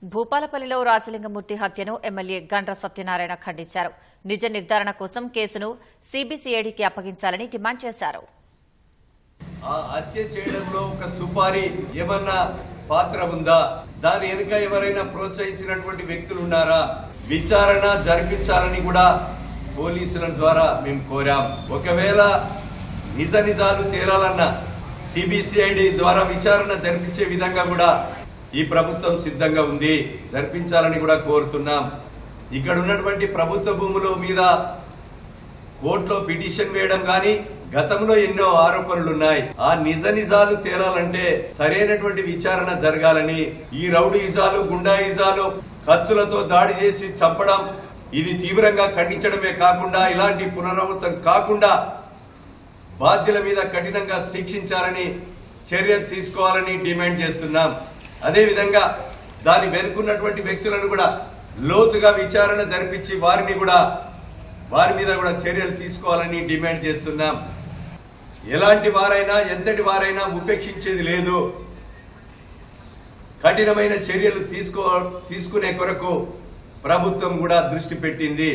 భూపాలపల్లిలో Rajalinga Murthy హత్యను MLA Gandra Satyanarayana ఖండించారు. నిజ నిర్ధారణ కోసం కేసును సిబిసిఐడికి అప్పగించాలని డిమాండ్ చేశారు. ఆ హత్య చేయడంలో ఒక సుపారీ ఏమన్నా పాత్ర ఉందా? దాని వెనుక ఎవరైనా ప్రోత్సహించినటువంటి వ్యక్తులు ఉన్నారా? విచారణ జరిపించాలని కూడా పోలీసుల ద్వారా మేము కోరాం. ఒకవేళ నిజ నిజాలు తేలాలన్నా సిబిసిఐడి ద్వారా విచారణ జరిపించే విధంగా కూడా ఈ ప్రభుత్వం సిద్ధంగా ఉంది. జరిపించాలని కూడా కోరుతున్నాం. ఇక్కడ ఉన్నటువంటి ప్రభుత్వ భూముల మీద కోర్టులో పిటిషన్ వేయడం కానీ గతంలో ఎన్నో ఆరోపణలున్నాయి. ఆ నిజ నిజాలు తేలాలంటే సరైనటువంటి విచారణ జరగాలని, ఈ రౌడీయిజాలు గుండాయిజాలు కత్తులతో దాడి చేసి చంపడం ఇది తీవ్రంగా ఖండించడమే కాకుండా ఇలాంటి పునరావృతం కాకుండా బాధ్యుల మీద కఠినంగా శిక్షించాలని చర్యలు తీసుకోవాలని డిమాండ్ చేస్తున్నాం. అదేవిధంగా దాని వెనుకున్నటువంటి వ్యక్తులను కూడా లోతుగా విచారణ జరిపించి వారి మీద కూడా చర్యలు తీసుకోవాలని డిమాండ్ చేస్తున్నాం. ఎలాంటి వారైనా ఎంతటి వారైనా ఉపేక్షించేది లేదు. కఠినమైన చర్యలు తీసుకునే కొరకు ప్రభుత్వం కూడా దృష్టి పెట్టింది.